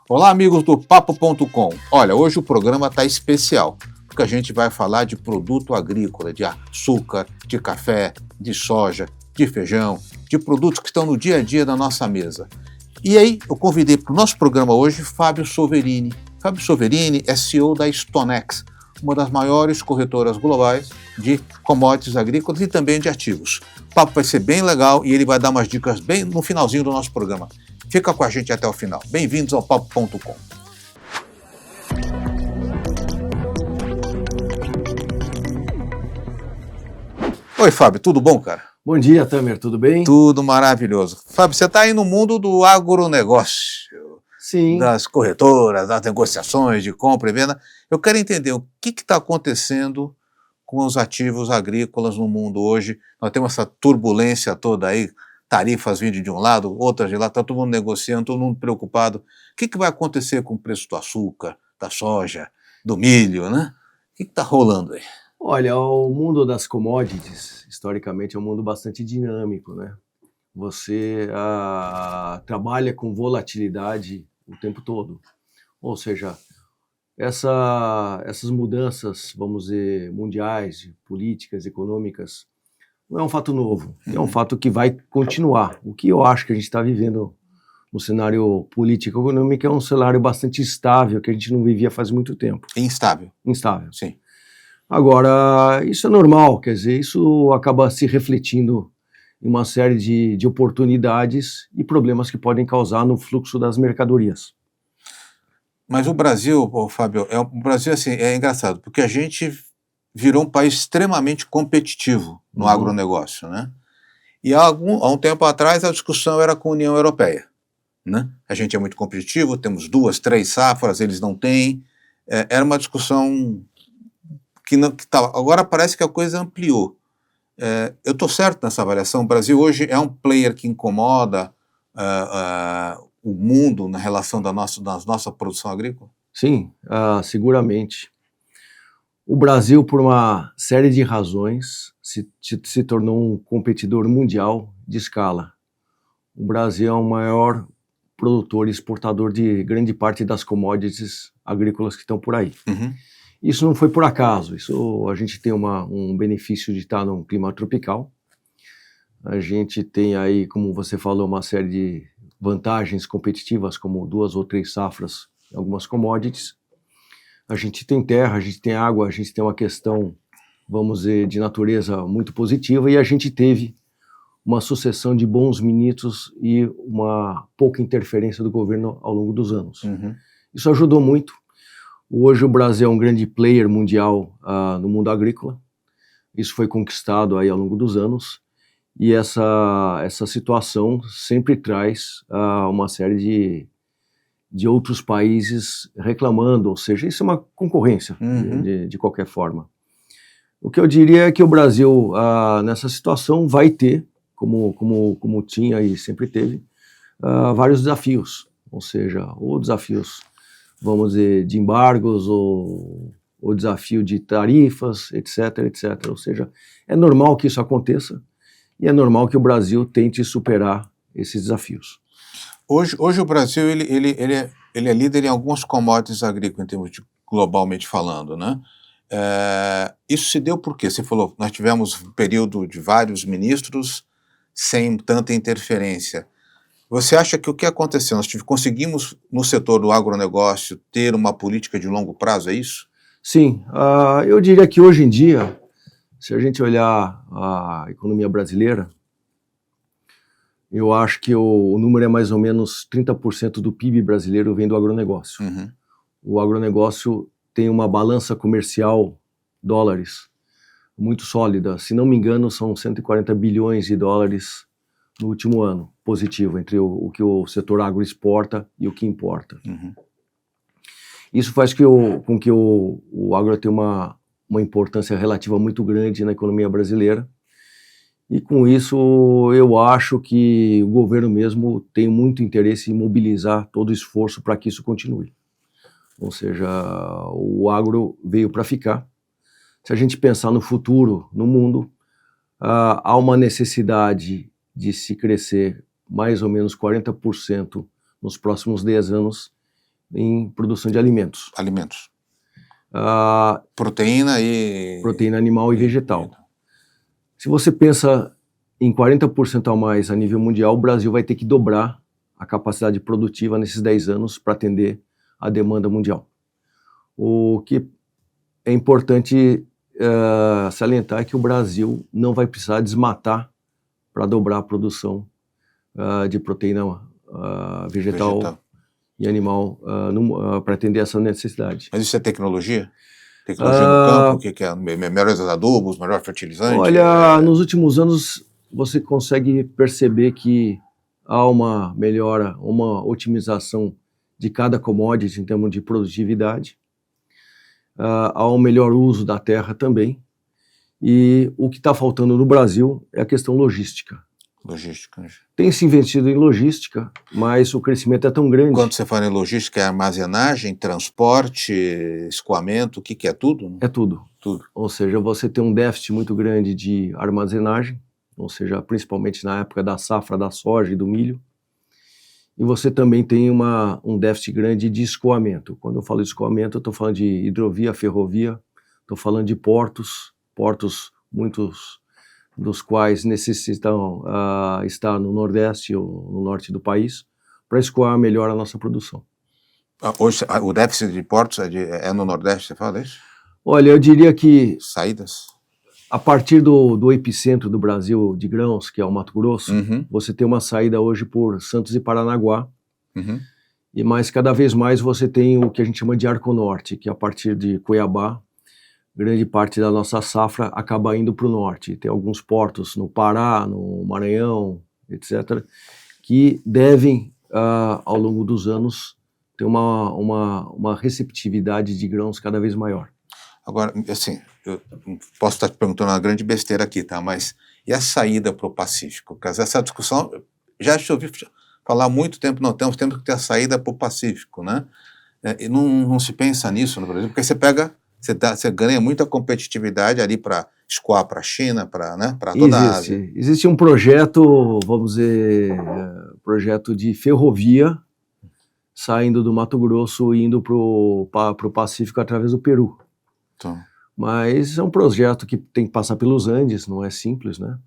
Olá, amigos do Papo.com. Olha, hoje o programa está especial, porque a gente vai falar de produto agrícola, de açúcar, de café, de soja, de feijão, de produtos que estão no dia a dia da nossa mesa. E aí, eu convidei para o nosso programa hoje Fábio Soverini. Fábio Soverini é CEO da Stonex, uma das maiores corretoras globais de commodities agrícolas e também de ativos. O papo vai ser bem legal e ele vai dar umas dicas bem no finalzinho do nosso programa. Fica com a gente até o final. Bem-vindos ao Papo.com. Oi, Fábio, tudo bom, cara? Bom dia, Tamer, tudo bem? Tudo maravilhoso. Fábio, você está aí no mundo do agronegócio, Sim. das corretoras, das negociações de compra e venda. Eu quero entender o que está acontecendo com os ativos agrícolas no mundo hoje. Nós temos essa turbulência toda aí, tarifas vindo de um lado, outras de lá, está todo mundo negociando, todo mundo preocupado. O que vai acontecer com o preço do açúcar, da soja, do milho, né? O que está rolando aí? Olha, o mundo das commodities, historicamente, é um mundo bastante dinâmico, né? Você trabalha com volatilidade o tempo todo. Ou seja, essas mudanças, vamos dizer, mundiais, políticas, econômicas, não é um fato novo, é um fato que vai continuar. O que eu acho que a gente está vivendo no cenário político e econômico é um cenário bastante instável, que a gente não vivia faz muito tempo. Instável. Instável. Sim. Agora, isso é normal, quer dizer, isso acaba se refletindo em uma série de oportunidades e problemas que podem causar no fluxo das mercadorias. Mas o Brasil, Fábio, o Brasil assim, é engraçado, porque a gente virou um país extremamente competitivo no agronegócio, né? E há um tempo atrás a discussão era com a União Europeia, né? A gente é muito competitivo, temos 2, 3 safras, eles não têm. Era uma discussão que agora parece que a coisa ampliou. Eu estou certo nessa avaliação? O Brasil hoje é um player que incomoda o mundo na relação da nossa produção agrícola? Sim, seguramente. O Brasil, por uma série de razões, se tornou um competidor mundial de escala. O Brasil é o maior produtor e exportador de grande parte das commodities agrícolas que estão por aí. Uhum. Isso não foi por acaso, a gente tem um benefício de estar num clima tropical, a gente tem aí, como você falou, uma série de vantagens competitivas, como 2 ou 3 safras em algumas commodities, a gente tem terra, a gente tem água, a gente tem uma questão, vamos dizer, de natureza muito positiva, e a gente teve uma sucessão de bons ministros e uma pouca interferência do governo ao longo dos anos. Uhum. Isso ajudou muito. Hoje o Brasil é um grande player mundial no mundo agrícola. Isso foi conquistado aí ao longo dos anos. E essa situação sempre traz uma série de outros países reclamando, ou seja, isso é uma concorrência de qualquer forma. O que eu diria é que o Brasil, nessa situação, vai ter, como tinha e sempre teve, vários desafios, ou seja, ou desafios, vamos dizer, de embargos, ou desafio de tarifas, etc, etc. Ou seja, é normal que isso aconteça e é normal que o Brasil tente superar esses desafios. Hoje o Brasil ele é líder em algumas commodities agrícolas, em termos de globalmente falando, né? Isso se deu por quê? Você falou, nós tivemos um período de vários ministros sem tanta interferência. Você acha que o que aconteceu? Nós conseguimos, no setor do agronegócio, ter uma política de longo prazo, é isso? Sim, eu diria que hoje em dia, se a gente olhar a economia brasileira, eu acho que o número é mais ou menos 30% do PIB brasileiro vem do agronegócio. Uhum. O agronegócio tem uma balança comercial, dólares, muito sólida. Se não me engano, são 140 bilhões de dólares no último ano, positivo, entre o que o setor agro exporta e o que importa. Uhum. Isso faz com que o agro tenha uma importância relativa muito grande na economia brasileira. E com isso, eu acho que o governo mesmo tem muito interesse em mobilizar todo o esforço para que isso continue. Ou seja, o agro veio para ficar. Se a gente pensar no futuro, no mundo, há uma necessidade de se crescer mais ou menos 40% nos próximos 10 anos em produção de alimentos. Alimentos. Ah, Proteína e... proteína animal e vegetal. Se você pensa em 40% a mais a nível mundial, o Brasil vai ter que dobrar a capacidade produtiva nesses 10 anos para atender a demanda mundial. O que é importante salientar é que o Brasil não vai precisar desmatar para dobrar a produção de proteína vegetal e animal para atender essa necessidade. Mas isso é tecnologia? Tecnologia no campo? O que é? Melhores adubos, melhor fertilizante? Olha, nos últimos anos você consegue perceber que há uma melhora, uma otimização de cada commodity em termos de produtividade. Há um melhor uso da terra também. E o que está faltando no Brasil é a questão logística. Logística. Tem se investido em logística, mas o crescimento é tão grande. Quando você fala em logística, é armazenagem, transporte, escoamento, o que é tudo? Né? É tudo. Tudo. Ou seja, você tem um déficit muito grande de armazenagem, ou seja, principalmente na época da safra da soja e do milho. E você também tem um déficit grande de escoamento. Quando eu falo de escoamento, eu estou falando de hidrovia, ferrovia, estou falando de portos, muitos dos quais necessitam estar no Nordeste ou no Norte do país, para escoar melhor a nossa produção. Hoje, o déficit de portos é no Nordeste, você fala isso? Olha, eu diria que... Saídas? A partir do epicentro do Brasil de grãos, que é o Mato Grosso, você tem uma saída hoje por Santos e Paranaguá, mas cada vez mais você tem o que a gente chama de Arco Norte, que a partir de Cuiabá, grande parte da nossa safra acaba indo para o norte. Tem alguns portos no Pará, no Maranhão, etc., que devem, ao longo dos anos, ter uma receptividade de grãos cada vez maior. Agora, assim, eu posso estar te perguntando uma grande besteira aqui, tá? Mas e a saída para o Pacífico? Porque essa discussão, já te ouvi falar há muito tempo, não temos que ter a saída para o Pacífico, né? E não se pensa nisso no Brasil, porque você ganha muita competitividade ali para escoar para a China, para toda a Ásia. Existe um projeto, vamos dizer, projeto de ferrovia, saindo do Mato Grosso e indo para o Pacífico através do Peru. Então. Mas é um projeto que tem que passar pelos Andes, não é simples, né?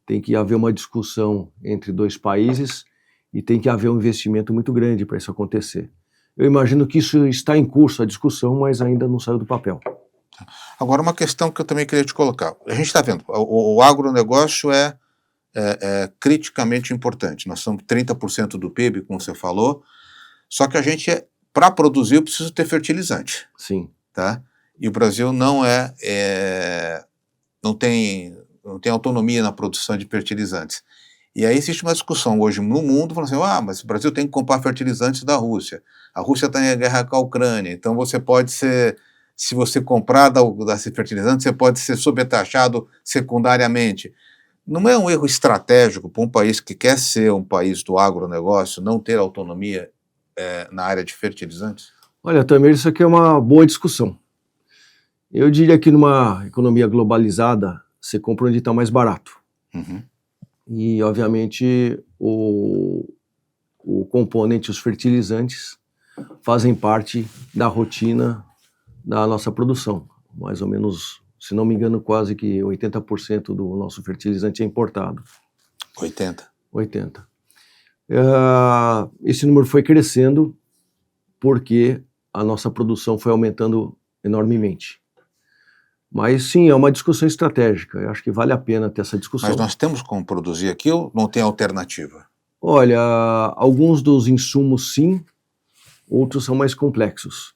Tem que haver uma discussão entre dois países e tem que haver um investimento muito grande para isso acontecer. Eu imagino que isso está em curso, a discussão, mas ainda não saiu do papel. Agora, uma questão que eu também queria te colocar. A gente está vendo, o agronegócio é criticamente importante. Nós somos 30% do PIB, como você falou, só que para produzir, eu preciso ter fertilizante. Sim. Tá? E o Brasil não tem autonomia na produção de fertilizantes. E aí existe uma discussão hoje no mundo, falando assim, mas o Brasil tem que comprar fertilizantes da Rússia. A Rússia está em guerra com a Ucrânia, então você pode ser, se você comprar desse fertilizante, você pode ser sobretaxado secundariamente. Não é um erro estratégico para um país que quer ser um país do agronegócio não ter autonomia na área de fertilizantes? Olha, também isso aqui é uma boa discussão. Eu diria que numa economia globalizada, você compra onde está mais barato. E, obviamente, o componente, os fertilizantes, fazem parte da rotina da nossa produção. Mais ou menos, se não me engano, quase que 80% do nosso fertilizante é importado. 80%? 80%. Esse número foi crescendo porque a nossa produção foi aumentando enormemente. Mas sim, é uma discussão estratégica, eu acho que vale a pena ter essa discussão. Mas nós temos como produzir aqui ou não tem alternativa? Olha, alguns dos insumos sim, outros são mais complexos.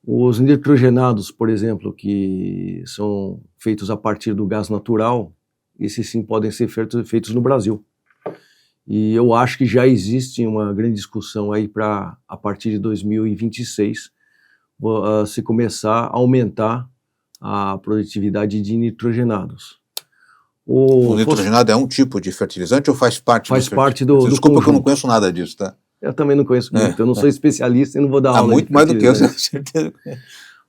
Os nitrogenados, por exemplo, que são feitos a partir do gás natural, esses sim podem ser feitos no Brasil. E eu acho que já existe uma grande discussão aí para, a partir de 2026, se começar a aumentar a produtividade de nitrogenados. O nitrogenado é um tipo de fertilizante ou faz parte do Desculpa conjunto. Que eu não conheço nada disso, tá? Eu também não conheço muito, eu não sou especialista e não vou dar aula. Muito mais do que eu, certeza.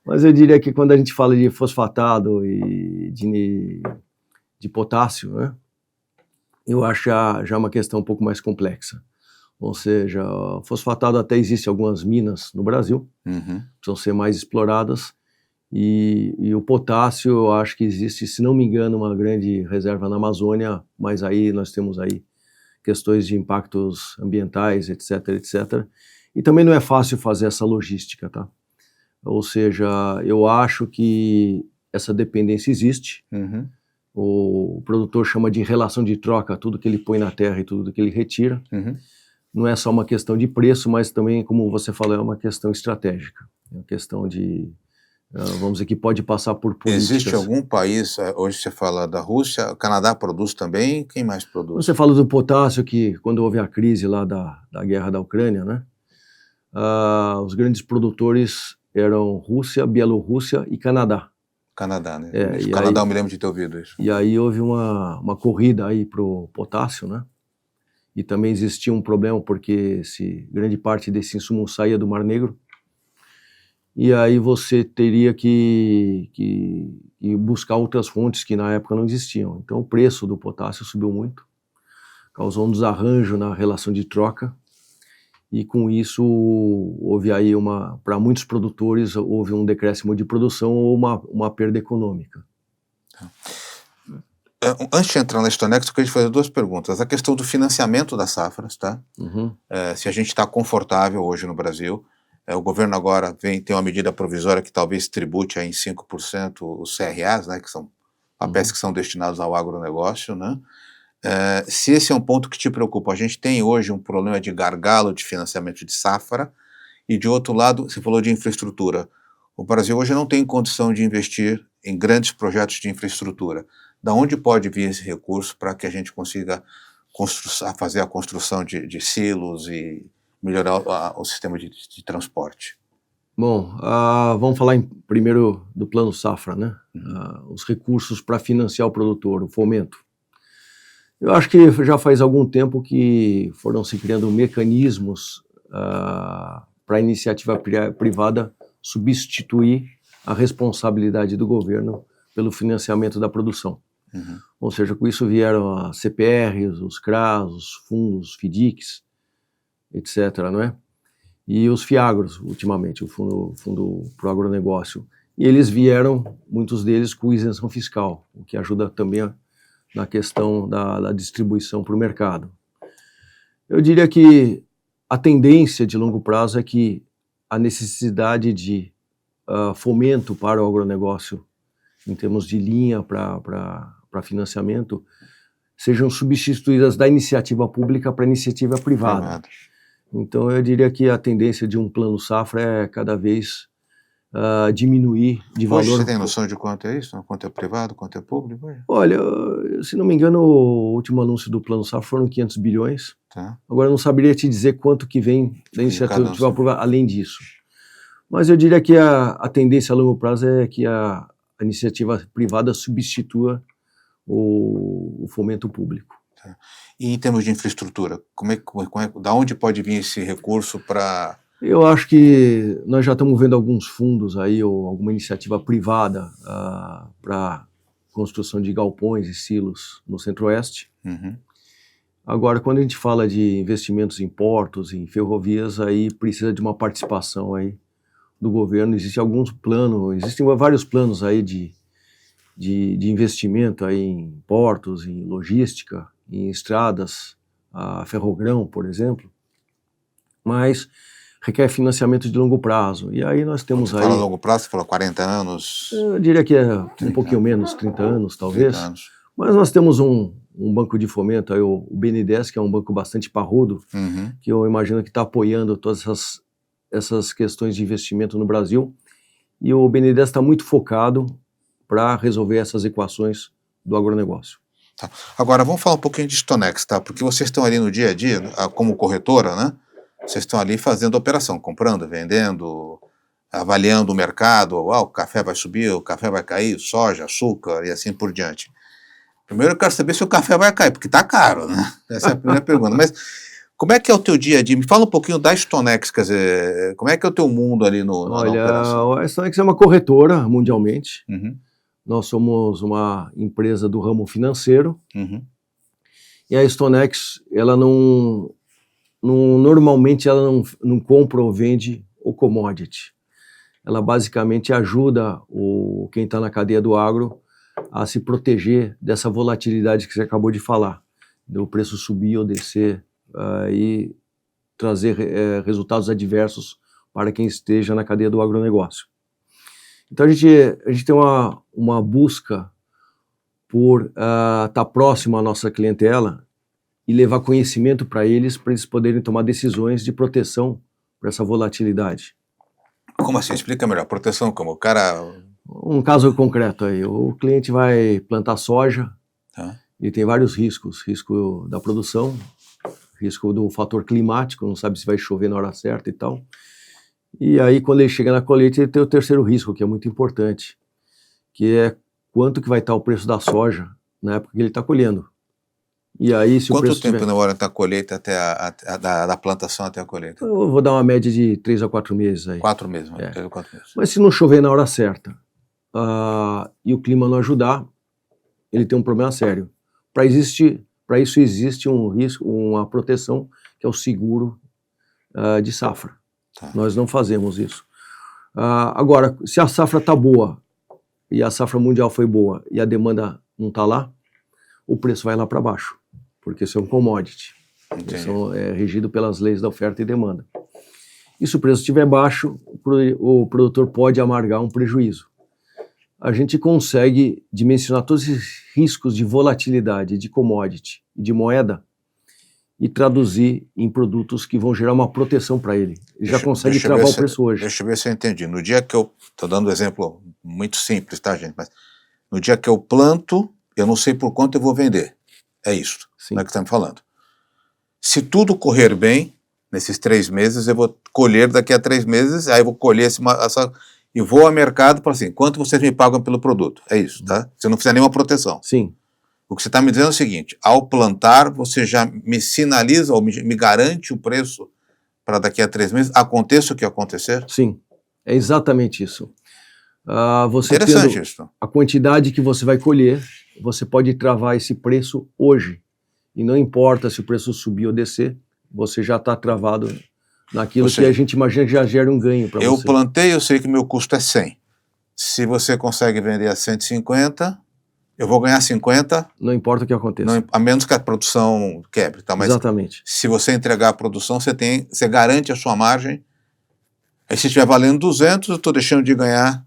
Mas eu diria que quando a gente fala de fosfatado e de potássio, né, eu acho já uma questão um pouco mais complexa. ou seja, fosfatado até existe algumas minas no Brasil, precisam ser mais exploradas, e o potássio eu acho que existe, se não me engano, uma grande reserva na Amazônia, mas aí nós temos aí questões de impactos ambientais, etc, etc, e também não é fácil fazer essa logística, tá? Ou seja, eu acho que essa dependência existe, o produtor chama de relação de troca, tudo que ele põe na terra e tudo que ele retira. Não é só uma questão de preço, mas também, como você falou, é uma questão estratégica. É uma questão de, vamos dizer, que pode passar por políticas. Existe algum país, hoje você fala da Rússia, o Canadá produz também, quem mais produz? Você fala do potássio, que quando houve a crise lá da guerra da Ucrânia, né, os grandes produtores eram Rússia, Bielorrússia e Canadá. Canadá, né? O Canadá eu me lembro de ter ouvido isso. E aí houve uma corrida aí pro potássio, né? E também existia um problema porque grande parte desse insumo saía do Mar Negro, e aí você teria que buscar outras fontes que na época não existiam. Então o preço do potássio subiu muito, causou um desarranjo na relação de troca, e com isso houve aí para muitos produtores, houve um decréscimo de produção ou uma perda econômica. Antes de entrar na Stonex, eu queria te fazer duas perguntas. A questão do financiamento das safras, tá? Se a gente está confortável hoje no Brasil, o governo agora tem uma medida provisória que talvez tribute aí em 5% os CRAs, né, que são papéis que são destinados ao agronegócio, né? Se esse é um ponto que te preocupa, a gente tem hoje um problema de gargalo de financiamento de safra, e de outro lado, você falou de infraestrutura. O Brasil hoje não tem condição de investir em grandes projetos de infraestrutura. Da onde pode vir esse recurso para que a gente consiga fazer a construção de silos e melhorar o sistema de transporte? Bom, vamos falar primeiro do Plano Safra, né? Os recursos para financiar o produtor, o fomento. Eu acho que já faz algum tempo que foram se criando mecanismos para a iniciativa privada substituir a responsabilidade do governo pelo financiamento da produção. Ou seja, com isso vieram as CPRs, os CRAs, os fundos, FIDICs, etc, não é? E os FIAGROS, ultimamente, o Fundo para o Agronegócio. E eles vieram, muitos deles, com isenção fiscal, o que ajuda também na questão da distribuição para o mercado. Eu diria que a tendência de longo prazo é que a necessidade de fomento para o agronegócio, em termos de linha para financiamento, sejam substituídas da iniciativa pública para a iniciativa privada. Então eu diria que a tendência de um plano safra é cada vez diminuir de valor. Hoje você tem noção de quanto é isso? Quanto é privado, quanto é público? Olha, se não me engano, o último anúncio do plano safra foram 500 bilhões. Tá. Agora eu não saberia te dizer quanto que vem da iniciativa privada além disso. Mas eu diria que a tendência a longo prazo é que a iniciativa privada substitua o fomento público. Tá. E em termos de infraestrutura, da onde pode vir esse recurso para... Eu acho que nós já estamos vendo alguns fundos aí, ou alguma iniciativa privada para construção de galpões e silos no Centro-Oeste. Agora, quando a gente fala de investimentos em portos, em ferrovias, aí precisa de uma participação aí do governo. Existem vários planos aí de investimento aí em portos, em logística, em estradas, a Ferrogrão, por exemplo, mas requer financiamento de longo prazo. E aí nós temos Quando você fala longo prazo, você falou 40 anos? Eu diria que é um pouquinho menos, 30 anos talvez. 30 anos. Mas nós temos um banco de fomento, aí, o BNDES, que é um banco bastante parrudo, que eu imagino que está apoiando todas essas questões de investimento no Brasil. E o BNDES está muito focado para resolver essas equações do agronegócio. Tá. Agora, vamos falar um pouquinho de Stonex, tá? Porque vocês estão ali no dia a dia, como corretora, né? Vocês estão ali fazendo operação, comprando, vendendo, avaliando o mercado, o café vai subir, o café vai cair, soja, açúcar e assim por diante. Primeiro eu quero saber se o café vai cair, porque está caro, né? Essa é a primeira pergunta. Mas como é que é o teu dia a dia? Me fala um pouquinho da Stonex, quer dizer, como é que é o teu mundo ali na operação? Olha, a Stonex é uma corretora mundialmente. Nós somos uma empresa do ramo financeiro. E a Stonex, ela não normalmente ela não compra ou vende o commodity. Ela basicamente ajuda quem está na cadeia do agro a se proteger dessa volatilidade que você acabou de falar, do preço subir ou descer e trazer resultados adversos para quem esteja na cadeia do agronegócio. Então a gente tem uma busca por estar próximo à nossa clientela e levar conhecimento para eles poderem tomar decisões de proteção para essa volatilidade. Como assim? Explica melhor. Proteção como? O cara... Um caso concreto aí, o cliente vai plantar soja, e tem vários riscos, risco da produção, risco do fator climático, não sabe se vai chover na hora certa e tal. E aí quando ele chega na colheita ele tem o terceiro risco, que é muito importante, que é quanto que vai estar o preço da soja na época que ele está colhendo. E aí, se Quanto tempo demora da colheita até da plantação até a colheita? Eu vou dar uma média de 3 a 4 meses aí. 4 meses, 3 a 4 meses. Mas se não chover na hora certa e o clima não ajudar, ele tem um problema sério. Para isso existe um risco, uma proteção, que é o seguro de safra. Nós não fazemos isso. Agora, se a safra está boa, e a safra mundial foi boa, e a demanda não está lá, o preço vai lá para baixo, porque isso é um commodity. Isso é regido pelas leis da oferta e demanda. E se o preço estiver baixo, o produtor pode amargar um prejuízo. A gente consegue dimensionar todos esses riscos de volatilidade, de commodity e de moeda e traduzir em produtos que vão gerar uma proteção para ele. Ele já consegue travar o preço hoje. Deixa eu ver se eu entendi. No dia que eu... Estou dando um exemplo muito simples, tá, gente? Mas no dia que eu planto, eu não sei por quanto eu vou vender. É isso, Sim. Não é que está me falando. Se tudo correr bem, nesses 3 meses, eu vou colher daqui a 3 meses, aí eu vou colher e vou ao mercado e falo assim, quanto vocês me pagam pelo produto? É isso, tá? Se eu não fizer nenhuma proteção. Sim. O que você está me dizendo é o seguinte, ao plantar, você já me sinaliza ou me garante o preço para daqui a 3 meses, aconteça o que acontecer? Sim, é exatamente isso. Você Interessante tendo isso. a quantidade que você vai colher, você pode travar esse preço hoje. E não importa se o preço subir ou descer, você já está travado naquilo que a gente imagina que já gera um ganho para você. Eu plantei, eu sei que o meu custo é 100. Se você consegue vender a 150, eu vou ganhar 50. Não importa o que aconteça. A menos que a produção quebre. Tá? Mas exatamente. Se você entregar a produção, você garante a sua margem. Aí se estiver valendo 200, eu estou deixando de ganhar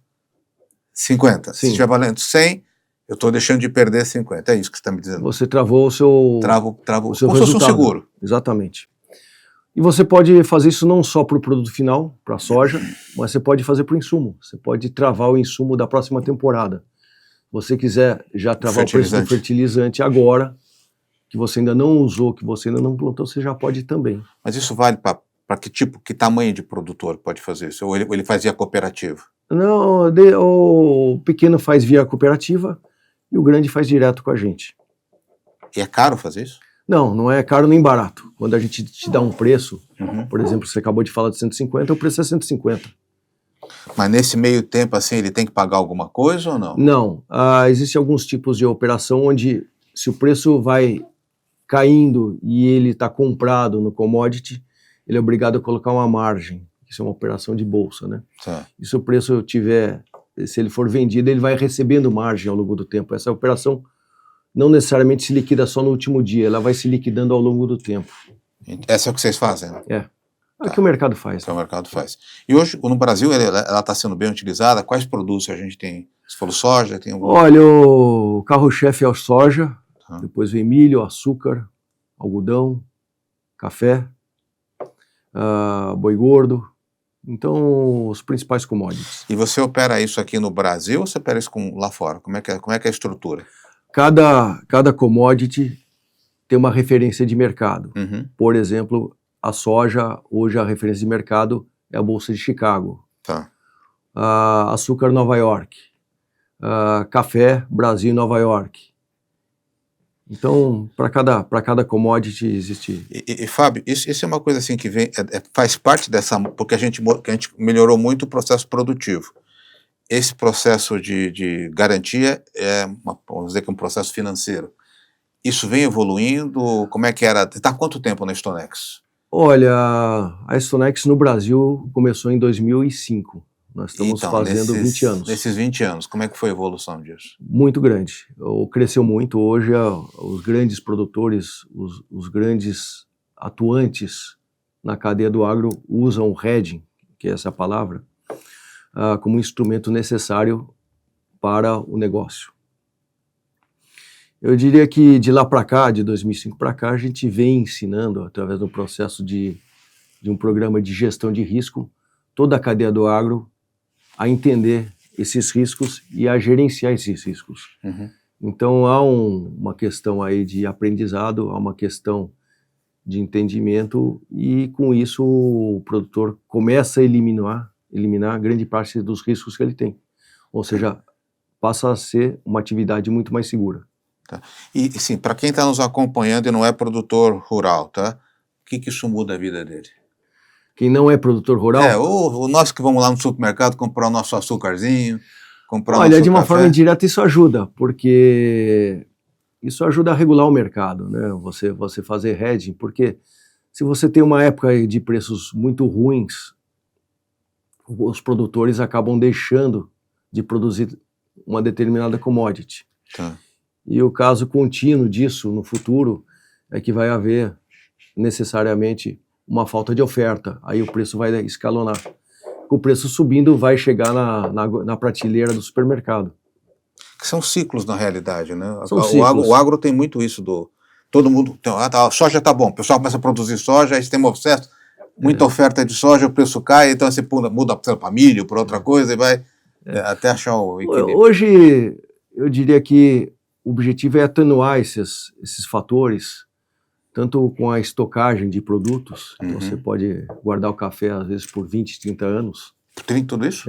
50. Sim. Se estiver valendo 100, eu estou deixando de perder 50. É isso que você está me dizendo. Você travou o seu... Travo o seu como se fosse um seguro. Exatamente. E você pode fazer isso não só para o produto final, para a soja, mas você pode fazer para o insumo. Você pode travar o insumo da próxima temporada. Se você quiser já travar o preço do fertilizante agora, que você ainda não usou, que você ainda não plantou, você já pode também. Mas isso vale para que tamanho de produtor pode fazer isso? Ou ele faz via cooperativa? Não, o pequeno faz via cooperativa e o grande faz direto com a gente. E é caro fazer isso? Não, não é caro nem barato. Quando a gente te dá um preço, por exemplo, você acabou de falar de 150, o preço é 150. Mas nesse meio tempo, assim, ele tem que pagar alguma coisa ou não? Não. Existem alguns tipos de operação onde, se o preço vai caindo e ele está comprado no commodity, ele é obrigado a colocar uma margem. Isso é uma operação de bolsa, né? Tá. E se o preço se ele for vendido, ele vai recebendo margem ao longo do tempo. Essa operação não necessariamente se liquida só no último dia, ela vai se liquidando ao longo do tempo. Essa é o que vocês fazem, né? É. É o que o mercado faz. É o que o mercado faz. E hoje, no Brasil, ela está sendo bem utilizada? Quais produtos a gente tem? Você falou soja? Tem algum... Olha, o carro-chefe é a soja, depois vem milho, açúcar, algodão, café, boi gordo. Então, os principais commodities. E você opera isso aqui no Brasil ou você opera isso lá fora? Como é que é a estrutura? Cada commodity tem uma referência de mercado. Por exemplo, a soja, hoje a referência de mercado é a Bolsa de Chicago. Tá. Açúcar, Nova York. Café, Brasil e Nova York. Então, para cada commodity existe... E Fábio, isso é uma coisa assim que faz parte dessa... Porque a gente melhorou muito o processo produtivo. Esse processo de garantia vamos dizer que é um processo financeiro. Isso vem evoluindo? Como é que era? Está há quanto tempo na Stonex? Olha, a Stonex no Brasil começou em 2005. Nós estamos fazendo 20 anos. Nesses 20 anos, como é que foi a evolução disso? Muito grande. Cresceu muito. Hoje, os grandes produtores, os grandes atuantes na cadeia do agro usam o hedging, que é essa palavra, como instrumento necessário para o negócio. Eu diria que de lá para cá, de 2005 para cá, a gente vem ensinando, através do processo de um programa de gestão de risco, toda a cadeia do agro a entender esses riscos e a gerenciar esses riscos. Uhum. Então há uma questão aí de aprendizado, há uma questão de entendimento e com isso o produtor começa a eliminar grande parte dos riscos que ele tem. Ou seja, passa a ser uma atividade muito mais segura. Tá. E sim, para quem está nos acompanhando e não é produtor rural, tá? O que isso muda a vida dele? Quem não é produtor rural... o nós que vamos lá no supermercado comprar o nosso açúcarzinho, comprar o Olha, nosso de uma café. forma indireta isso ajuda, porque isso ajuda a regular o mercado, né? Você fazer hedging, porque se você tem uma época de preços muito ruins, os produtores acabam deixando de produzir uma determinada commodity. Tá. E o caso contínuo disso no futuro é que vai haver necessariamente uma falta de oferta, aí o preço vai escalonar. O preço subindo vai chegar na prateleira do supermercado. Que são ciclos na realidade, né? São ciclos. O agro tem muito isso todo mundo, a soja tá bom, o pessoal começa a produzir soja, aí você tem uma oferta, muita oferta de soja, o preço cai, então você muda para milho, para outra coisa e vai até achar o equilíbrio. Hoje, eu diria que o objetivo é atenuar esses fatores, tanto com a estocagem de produtos, então você pode guardar o café às vezes por 20, 30 anos. Tem tudo isso?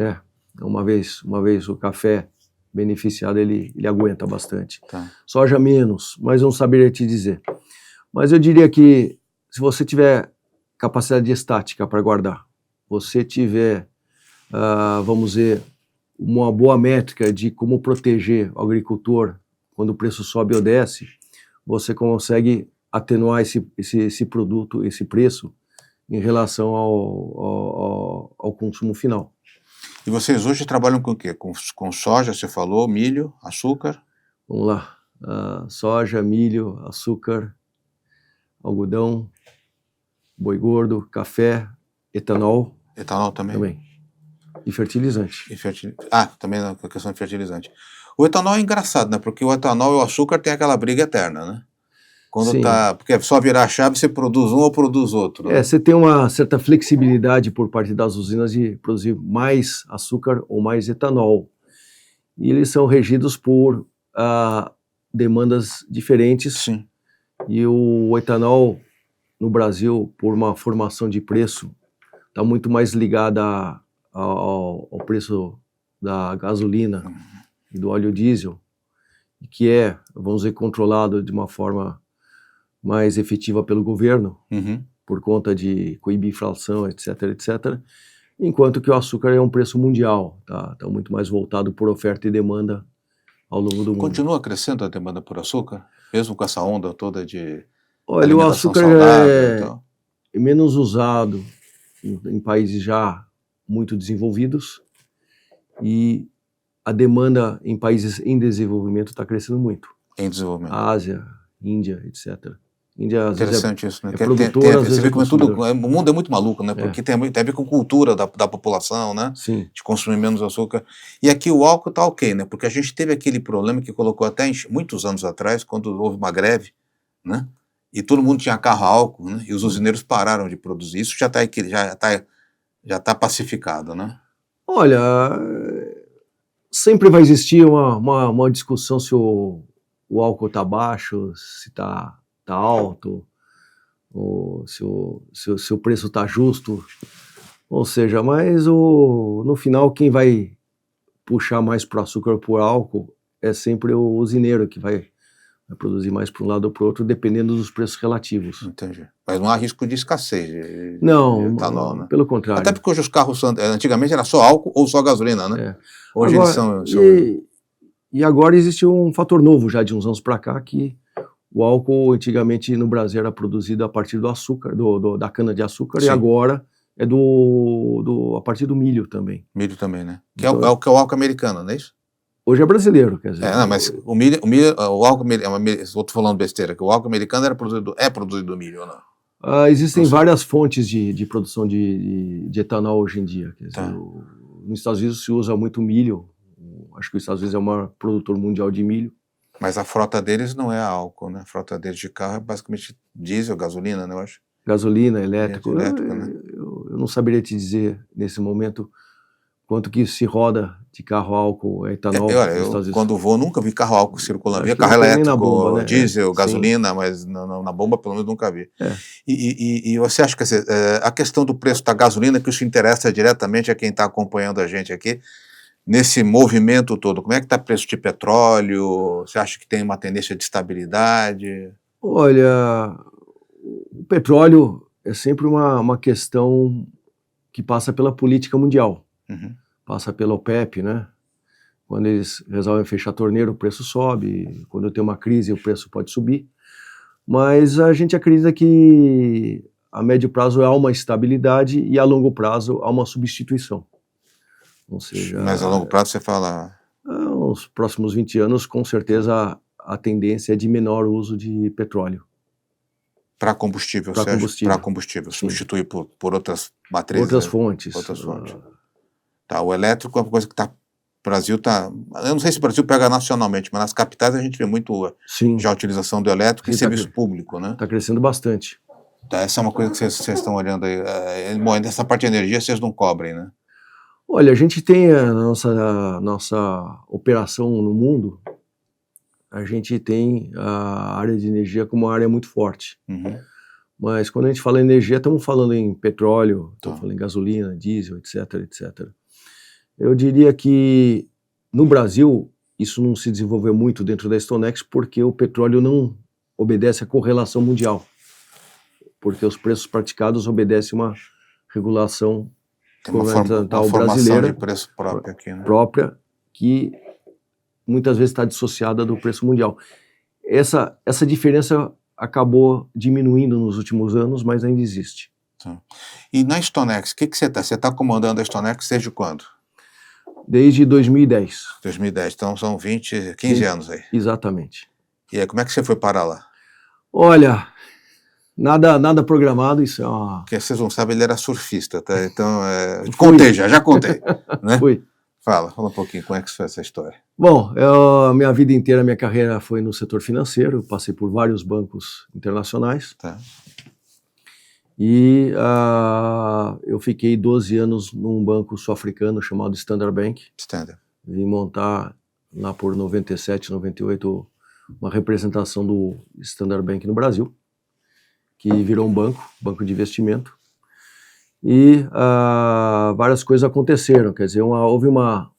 Uma vez o café beneficiado, ele aguenta bastante. Tá. Soja menos, mas não saberia te dizer. Mas eu diria que se você tiver capacidade estática para guardar, você tiver, vamos dizer, uma boa métrica de como proteger o agricultor quando o preço sobe ou desce, você consegue atenuar esse produto, esse preço, em relação ao consumo final. E vocês hoje trabalham com o quê? Com soja, você falou, milho, açúcar? Vamos lá. Soja, milho, açúcar, algodão, boi gordo, café, etanol. Etanol também? E fertilizante. Também na questão de fertilizante. O etanol é engraçado, né? Porque o etanol e o açúcar tem aquela briga eterna, né? Porque é só virar a chave, você produz um ou produz outro. Né? Você tem uma certa flexibilidade por parte das usinas de produzir mais açúcar ou mais etanol. E eles são regidos por demandas diferentes. Sim. E o etanol, no Brasil, por uma formação de preço, está muito mais ligada ao preço da gasolina e do óleo diesel, que é, vamos dizer, controlado de uma forma mais efetiva pelo governo, por conta de coibir inflação, etc., etc., enquanto que o açúcar é um preço mundial, tá muito mais voltado por oferta e demanda ao longo do mundo. Continua crescendo a demanda por açúcar, mesmo com essa onda toda de Olha, o açúcar saudável, é menos usado em países já muito desenvolvidos e a demanda em países em desenvolvimento está crescendo muito. Em desenvolvimento. Ásia, Índia, etc. Índia, às interessante vezes, isso, né? produtora, às vezes é o mundo é muito maluco, né? Porque tem a ver com cultura da população, né? Sim. De consumir menos açúcar. E aqui o álcool tá ok, né? Porque a gente teve aquele problema que colocou até muitos anos atrás, quando houve uma greve, né? E todo mundo tinha carro a álcool, né? E os usineiros pararam de produzir. Isso já tá pacificado, né? Olha, sempre vai existir uma discussão se o álcool está baixo, se está alto, ou se o preço está justo. Ou seja, mas no final quem vai puxar mais para o açúcar ou para o álcool é sempre o usineiro que vai produzir mais para um lado ou para o outro, dependendo dos preços relativos. Entendi. Mas não há risco de escassez de etanol, né? Pelo contrário. Até porque hoje os carros, antigamente era só álcool ou só gasolina, né? Hoje agora, eles são... E agora existe um fator novo já de uns anos para cá, que O álcool, antigamente, no Brasil, era produzido a partir do açúcar, da cana-de-açúcar, Sim. e agora é a partir do milho também. Milho também, né? Que Então, é o álcool americano, não é isso? hoje é brasileiro, quer dizer. Não, mas o álcool americano, estou falando besteira, que o álcool americano é produzido do milho ou não? Existem Não sei. várias fontes de produção de etanol hoje em dia. Quer dizer, Tá. nos Estados Unidos se usa muito milho. Acho que os Estados Unidos é o maior produtor mundial de milho. Mas a frota deles não é álcool, né? A frota deles de carro é basicamente diesel, gasolina, né, eu acho. Gasolina, elétrico. Elétrico, né? Eu não saberia te dizer, nesse momento, quanto que se roda de carro álcool, etanol. Olha, nos Estados Unidos. quando vou, nunca vi carro álcool circulando. Acho Via que carro não tem nem elétrico, na bomba, né? diesel, Sim. gasolina, mas na bomba pelo menos nunca vi. É. E você acha que a questão do preço da gasolina, que isso interessa diretamente a quem está acompanhando a gente aqui, nesse movimento todo, como é que está o preço de petróleo? Você acha que tem uma tendência de estabilidade? Olha, o petróleo é sempre uma questão que passa pela política mundial. Uhum. Passa pela OPEP, né? Quando eles resolvem fechar a torneira, o preço sobe. Quando tem uma crise, o preço pode subir. Mas a gente acredita que a médio prazo há uma estabilidade e a longo prazo há uma substituição. Ou seja, mas a longo prazo você fala... Nos próximos 20 anos, com certeza, a tendência é de menor uso de petróleo. Para combustível, Para combustível. Para combustível, substituir por outras matrizes. Outras fontes. Outras fontes. Tá, o elétrico é uma coisa que o Brasil está... Eu não sei se o Brasil pega nacionalmente, mas nas capitais a gente vê muito já a utilização do elétrico em serviço público, né? Está crescendo bastante. Tá, essa é uma coisa que vocês estão olhando aí. Bom, essa parte de energia vocês não cobrem, né? Olha, a gente tem a nossa operação no mundo, a gente tem a área de energia como uma área muito forte. Uhum. Mas quando a gente fala em energia, estamos falando em petróleo, estamos falando em gasolina, diesel, etc, etc. Eu diria que no Brasil isso não se desenvolveu muito dentro da Stonex porque o petróleo não obedece à correlação mundial. Porque os preços praticados obedecem uma regulação governamental brasileira de preço própria aqui, né? Própria, que muitas vezes está dissociada do preço mundial. Essa diferença acabou diminuindo nos últimos anos, mas ainda existe. Tá. E na Stonex, o que você está? Você está comandando a Stonex desde quando? Desde 2010. 2010, então são 15 anos aí. Exatamente. E aí, como é que você foi parar lá? Olha, nada programado, isso é uma... Porque vocês não sabem, ele era surfista, tá? Então, contei já contei. Né? Fui. Fala um pouquinho, como é que foi essa história? Bom, minha vida inteira, minha carreira foi no setor financeiro, passei por vários bancos internacionais. Tá. E eu fiquei 12 anos num banco sul-africano chamado Standard Bank. Standard. Vim montar lá por 97, 98, uma representação do Standard Bank no Brasil, que virou um banco de investimento. E várias coisas aconteceram, quer dizer, houve uma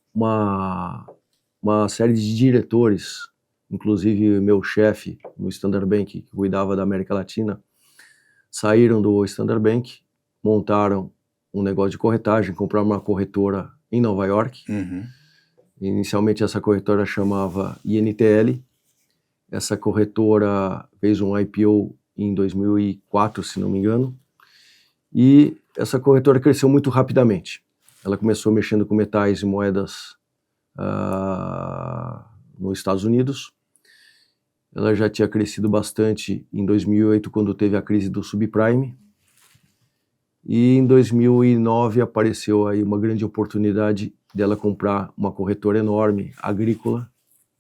série de diretores, inclusive meu chefe no Standard Bank, que cuidava da América Latina, saíram do Standard Bank, montaram um negócio de corretagem, compraram uma corretora em Nova York. Uhum. Inicialmente essa corretora chamava INTL. Essa corretora fez um IPO em 2004, se não me engano, e essa corretora cresceu muito rapidamente. Ela começou mexendo com metais e moedas nos Estados Unidos. Ela já tinha crescido bastante em 2008, quando teve a crise do subprime. E em 2009 apareceu aí uma grande oportunidade dela comprar uma corretora enorme, agrícola,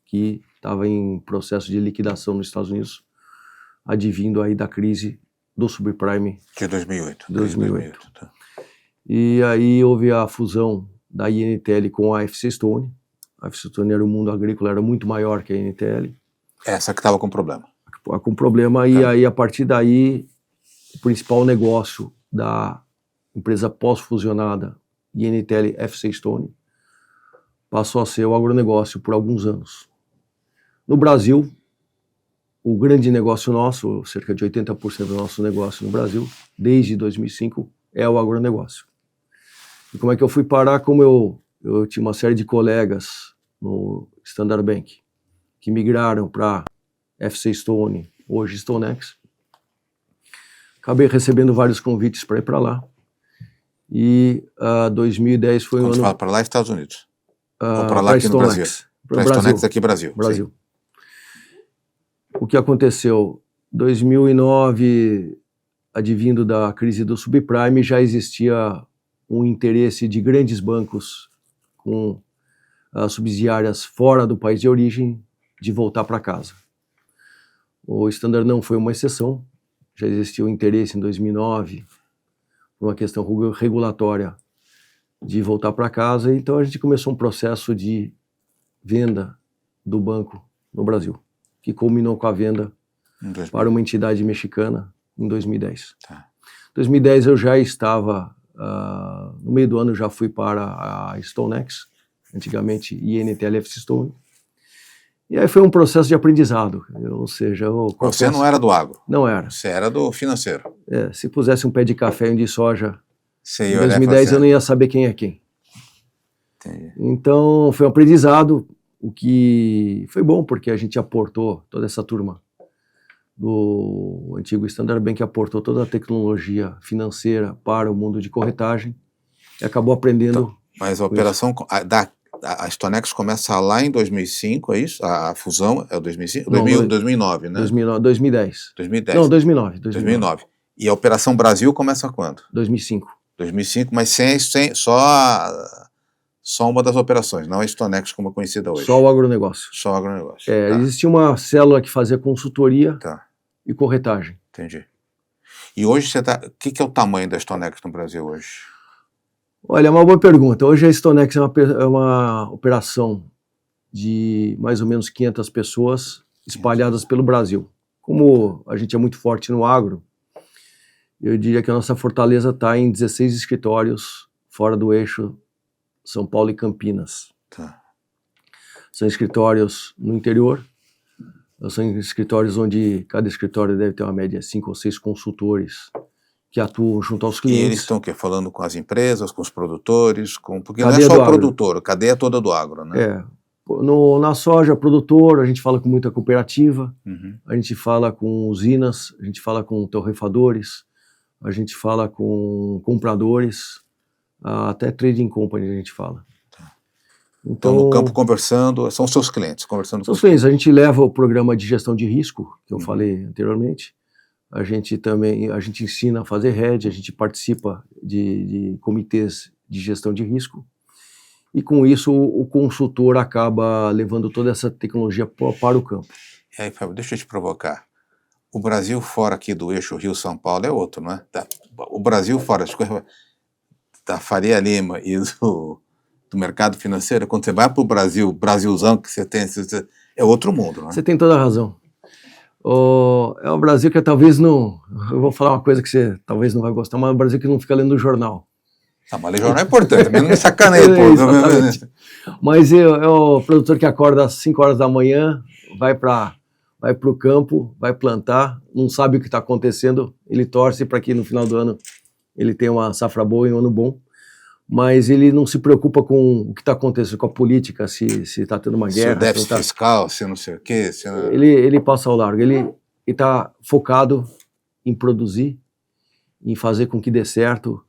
que estava em processo de liquidação nos Estados Unidos, advindo aí da crise do subprime. De 2008. 2008. Tá. E aí houve a fusão da INTL com a FC Stone. A FC Stone era o mundo agrícola, era muito maior que a INTL. Essa que estava com problema. Com problema, tá. E aí a partir daí o principal negócio da empresa pós-fusionada INTL FC Stone passou a ser o agronegócio por alguns anos. No Brasil, o grande negócio nosso, cerca de 80% do nosso negócio no Brasil, desde 2005, é o agronegócio. E como é que eu fui parar? Como eu tinha uma série de colegas no Standard Bank que migraram para FC Stone hoje StoneX. Acabei recebendo vários convites para ir para lá. E 2010 foi Quando um você ano... fala para lá, Estados Unidos? Ou para lá aqui no Brasil? Para StoneX aqui Brasil. Brasil. O que aconteceu? 2009, advindo da crise do subprime, já existia um interesse de grandes bancos com subsidiárias fora do país de origem de voltar para casa. O Standard não foi uma exceção, já existia um interesse em 2009, por uma questão regulatória, de voltar para casa, então a gente começou um processo de venda do banco no Brasil, que culminou com a venda para uma entidade mexicana em 2010. Em 2010 eu já estava, no meio do ano já fui para a StoneX, antigamente INTLF Stone, e aí foi um processo de aprendizado, ou seja... Você não era do agro? Não era. Você era do financeiro? Se pusesse um pé de café e um de soja, em 2010 eu não ia saber quem é quem. Entendi. Então foi um aprendizado, o que foi bom, porque a gente aportou, toda essa turma do antigo Standard Bank aportou toda a tecnologia financeira para o mundo de corretagem e acabou aprendendo... Então, mas a operação, a StoneX começa lá em 2005, é isso? A fusão é o 2005? Não, 2009, né? 2010. 2010. Não, 2009. 2009. E a Operação Brasil começa quando? 2005. 2005, mas só uma das operações, não a StoneX como é conhecida hoje. Só o agronegócio. Só o agronegócio. Tá. Existia uma célula que fazia consultoria e corretagem. Entendi. E hoje você o que é o tamanho da StoneX no Brasil hoje? Olha, é uma boa pergunta. Hoje a StoneX é uma operação de mais ou menos 500 pessoas espalhadas pelo Brasil. Como a gente é muito forte no agro, eu diria que a nossa fortaleza está em 16 escritórios fora do eixo São Paulo e Campinas. São escritórios no interior, são escritórios onde cada escritório deve ter uma média de 5 ou 6 consultores que atuam junto aos clientes. E eles estão falando com as empresas, com os produtores, porque cadeia não é só o produtor, a cadeia toda do agro, né? Na soja, produtor, a gente fala com muita cooperativa, a gente fala com usinas, a gente fala com torrefadores, a gente fala com compradores, até trading company a gente fala. Então, no campo conversando, são seus clientes conversando com os clientes. A gente leva o programa de gestão de risco, que eu falei anteriormente. A gente ensina a fazer hedge, a gente participa de comitês de gestão de risco. E com isso o consultor acaba levando toda essa tecnologia para o campo. E aí, Fábio, deixa eu te provocar. O Brasil fora aqui do eixo Rio-São Paulo é outro, não é? O Brasil fora da Faria Lima e do mercado financeiro, quando você vai para o Brasil, Brasilzão que você tem, é outro mundo, não é? Você tem toda a razão. É o Brasil que talvez não... Eu vou falar uma coisa que você talvez não vai gostar, mas é o Brasil que não fica lendo jornal. Mas ler jornal é importante, não me sacaneia, pô. Mas é o produtor que acorda às 5 horas da manhã, vai para o campo, vai plantar, não sabe o que está acontecendo, ele torce para que no final do ano ele tenha uma safra boa e um ano bom, mas ele não se preocupa com o que está acontecendo com a política, se está tendo uma guerra. Se o déficit fiscal, se não sei o quê. Ele passa ao largo, ele está focado em produzir, em fazer com que dê certo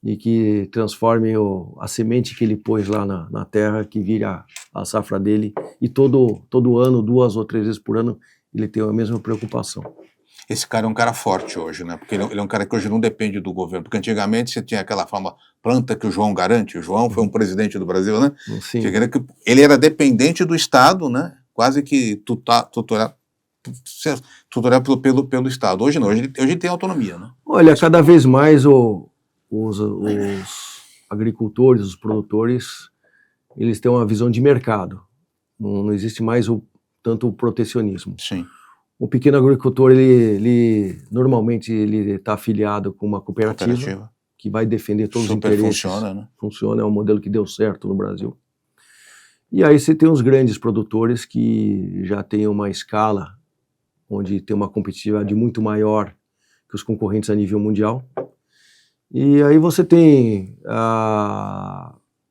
e que transforme a semente que ele pôs lá na terra, que vire a safra dele, e todo ano, 2 ou 3 vezes por ano, ele tem a mesma preocupação. Esse cara é um cara forte hoje, né? Porque ele é um cara que hoje não depende do governo. Porque antigamente você tinha aquela fama planta que o João garante. O João foi um presidente do Brasil, né? Sim. Ele era dependente do Estado, né? Quase que tutorado pelo Estado. Hoje não, hoje ele tem autonomia, né? Olha, cada vez mais os agricultores, os produtores, eles têm uma visão de mercado. Não existe mais tanto o protecionismo. Sim. O pequeno agricultor, normalmente ele está afiliado com uma cooperativa que vai defender todos os interesses. Funciona, né? Funciona, é um modelo que deu certo no Brasil. E aí você tem os grandes produtores que já têm uma escala onde tem uma competitividade muito maior que os concorrentes a nível mundial. E aí você tem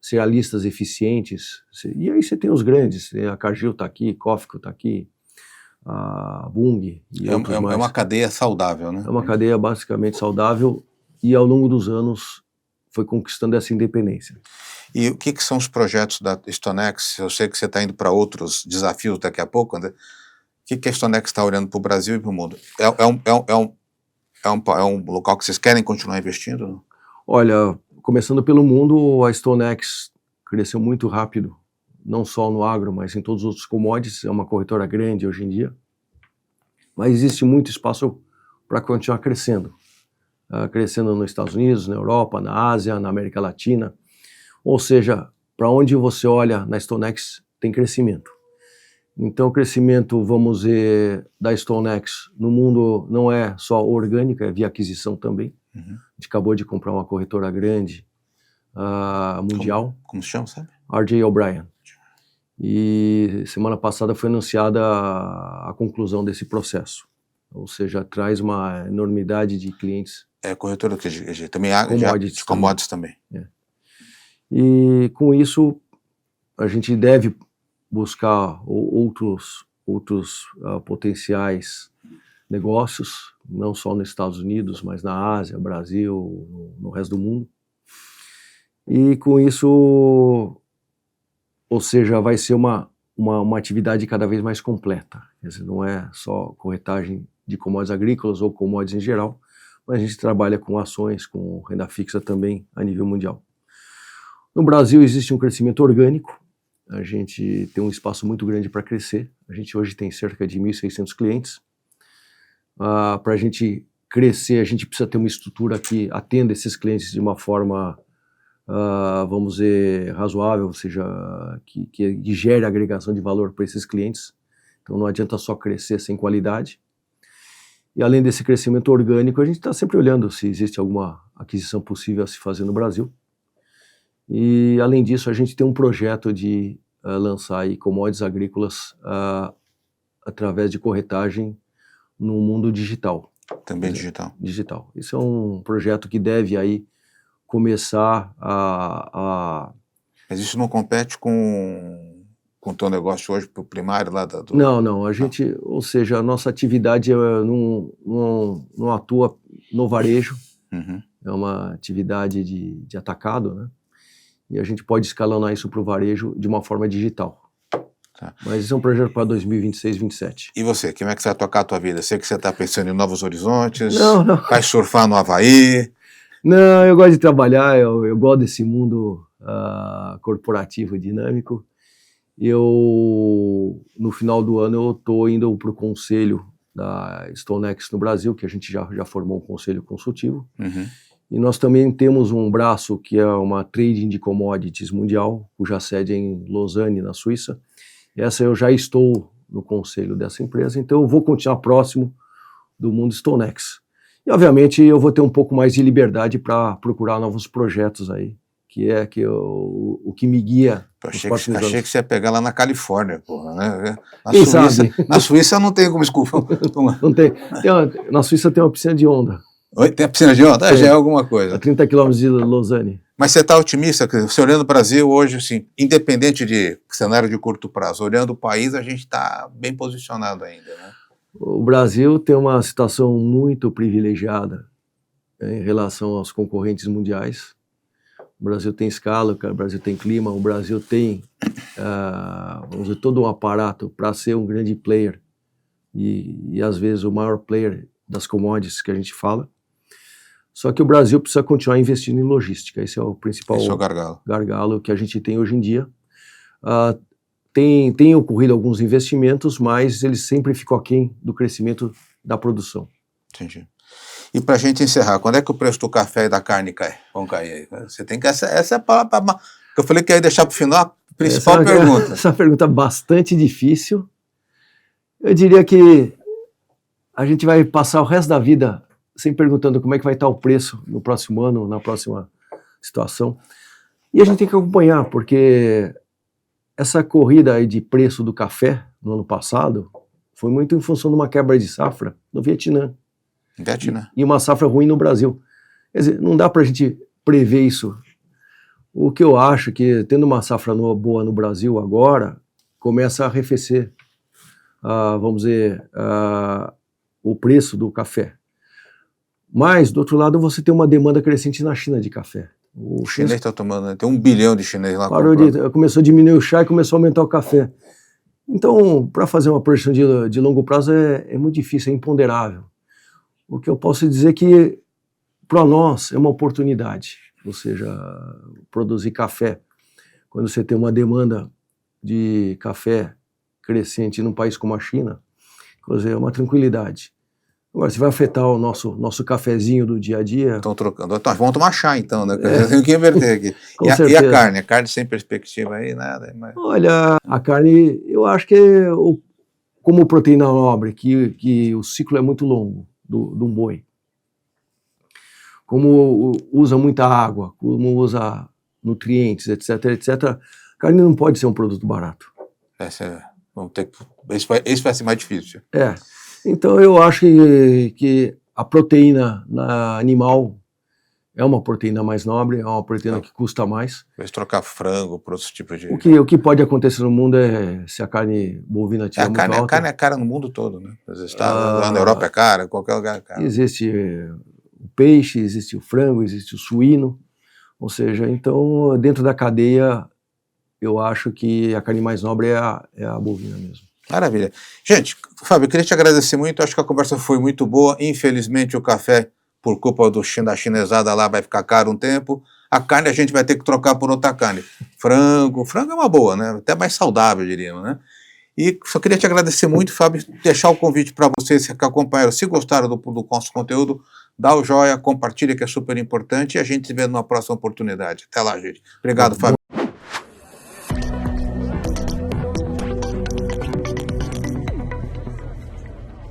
cerealistas eficientes, e aí você tem os grandes, a Cargill está aqui, Cofco está aqui, a Bunge e outros mais. É uma cadeia saudável, né? É uma cadeia basicamente saudável e ao longo dos anos foi conquistando essa independência. E o que são os projetos da StoneX? Eu sei que você está indo para outros desafios daqui a pouco, André. O que a StoneX está olhando para o Brasil e para o mundo? É um local que vocês querem continuar investindo? Olha, começando pelo mundo, a StoneX cresceu muito rápido, não só no agro, mas em todos os outros commodities. É uma corretora grande hoje em dia, mas existe muito espaço para continuar crescendo. Crescendo nos Estados Unidos, na Europa, na Ásia, na América Latina. Ou seja, para onde você olha na StoneX tem crescimento. Então o crescimento, vamos ver, da StoneX no mundo não é só orgânico, é via aquisição também. A gente acabou de comprar uma corretora grande, mundial. Como se chama, sabe? R.J. O'Brien. E semana passada foi anunciada a conclusão desse processo. Ou seja, traz uma enormidade de clientes. É corretora que também de commodities também. É. E com isso a gente deve buscar outros potenciais negócios, não só nos Estados Unidos, mas na Ásia, Brasil, no resto do mundo. E com isso, ou seja, vai ser uma atividade cada vez mais completa. Quer dizer, não é só corretagem de commodities agrícolas ou commodities em geral, mas a gente trabalha com ações, com renda fixa também a nível mundial. No Brasil existe um crescimento orgânico, a gente tem um espaço muito grande para crescer, a gente hoje tem cerca de 1.600 clientes. Para a gente crescer, a gente precisa ter uma estrutura que atenda esses clientes de uma forma, vamos dizer, razoável, ou seja, que gere agregação de valor para esses clientes. Então não adianta só crescer sem qualidade. E além desse crescimento orgânico, a gente está sempre olhando se existe alguma aquisição possível a se fazer no Brasil. E além disso, a gente tem um projeto de lançar aí commodities agrícolas através de corretagem no mundo digital. Também digital. Digital. Isso é um projeto que deve aí começar Mas isso não compete com o teu negócio hoje para o primário lá do... Não, a gente, ou seja, a nossa atividade não atua no varejo, é uma atividade de atacado, né? E a gente pode escalonar isso para o varejo de uma forma digital. Tá. Mas isso é um projeto para 2026, 2027. E você, como é que você vai tocar a tua vida? Sei que você está pensando em novos horizontes, não. Vai surfar no Havaí? Não, eu gosto de trabalhar, eu gosto desse mundo corporativo dinâmico. No final do ano, eu estou indo para o conselho da StoneX no Brasil, que a gente já formou um conselho consultivo. E nós também temos um braço que é uma trading de commodities mundial, cuja sede é em Lausanne, na Suíça. Essa eu já estou no conselho dessa empresa, então eu vou continuar próximo do mundo StoneX. E obviamente eu vou ter um pouco mais de liberdade para procurar novos projetos aí, que é o que me guia. Achei que você ia pegar lá na Califórnia, porra, né? Na Suíça não tem como desculpa. Não tem. Na Suíça tem uma piscina de onda. Oi, tem a piscina de onda? Já é alguma coisa. A 30 quilômetros de Lausanne. Mas você está otimista? Você olhando o Brasil hoje, assim, independente de cenário de curto prazo, olhando o país, a gente está bem posicionado ainda, né? O Brasil tem uma situação muito privilegiada em relação aos concorrentes mundiais. O Brasil tem escala, o Brasil tem clima, o Brasil tem vamos dizer, todo um aparato para ser um grande player e às vezes o maior player das commodities que a gente fala. Só que o Brasil precisa continuar investindo em logística, esse é o principal gargalo que a gente tem hoje em dia. Tem ocorrido alguns investimentos, mas eles sempre ficam aquém do crescimento da produção. Entendi. E para a gente encerrar, quando é que o preço do café e da carne cai? Vão cair aí? Você tem que... Essa é a palavra que eu falei que ia deixar para o final, a principal pergunta. Essa pergunta é bastante difícil. Eu diria que a gente vai passar o resto da vida sempre perguntando como é que vai estar o preço no próximo ano, na próxima situação. E a gente tem que acompanhar, porque essa corrida aí de preço do café no ano passado foi muito em função de uma quebra de safra no Vietnã. E uma safra ruim no Brasil. Quer dizer, não dá para a gente prever isso. O que eu acho que, tendo uma safra boa no Brasil agora, começa a arrefecer vamos dizer, o preço do café. Mas, do outro lado, você tem uma demanda crescente na China de café. O chinês está tomando, né? Tem 1 bilhão de chineses lá. Começou a diminuir o chá e começou a aumentar o café. Então, para fazer uma projeção de longo prazo é muito difícil, é imponderável. O que eu posso dizer é que, para nós, é uma oportunidade. Ou seja, produzir café. Quando você tem uma demanda de café crescente num país como a China, quer dizer, é uma tranquilidade. Agora, se vai afetar o nosso cafezinho do dia a dia... Estão trocando. Vamos tomar chá, então, né? Tem que inverter aqui. E a carne? A carne sem perspectiva aí, nada? Mas... Olha, a carne, eu acho que como proteína nobre, que o ciclo é muito longo de um boi, como usa muita água, como usa nutrientes, etc., a carne não pode ser um produto barato. Esse vai ser mais difícil. Então eu acho que a proteína animal é uma proteína mais nobre, é uma proteína que custa mais. Vai trocar frango por outros tipos de... O que pode acontecer no mundo é se a carne bovina tiver muito alta. A carne é cara no mundo todo, né? Lá na Europa é cara, em qualquer lugar é cara. Existe o peixe, existe o frango, existe o suíno. Ou seja, então dentro da cadeia eu acho que a carne mais nobre é a bovina mesmo. Maravilha. Gente, Fábio, eu queria te agradecer muito, acho que a conversa foi muito boa. Infelizmente o café, por culpa da chinesada lá, vai ficar caro um tempo. A carne a gente vai ter que trocar por outra carne. Frango é uma boa, né? Até mais saudável, diríamos, né? E só queria te agradecer muito, Fábio, deixar o convite para vocês que acompanharam. Se gostaram do nosso conteúdo, dá o joia, compartilha, que é super importante, e a gente se vê numa próxima oportunidade. Até lá, gente. Obrigado, Fábio.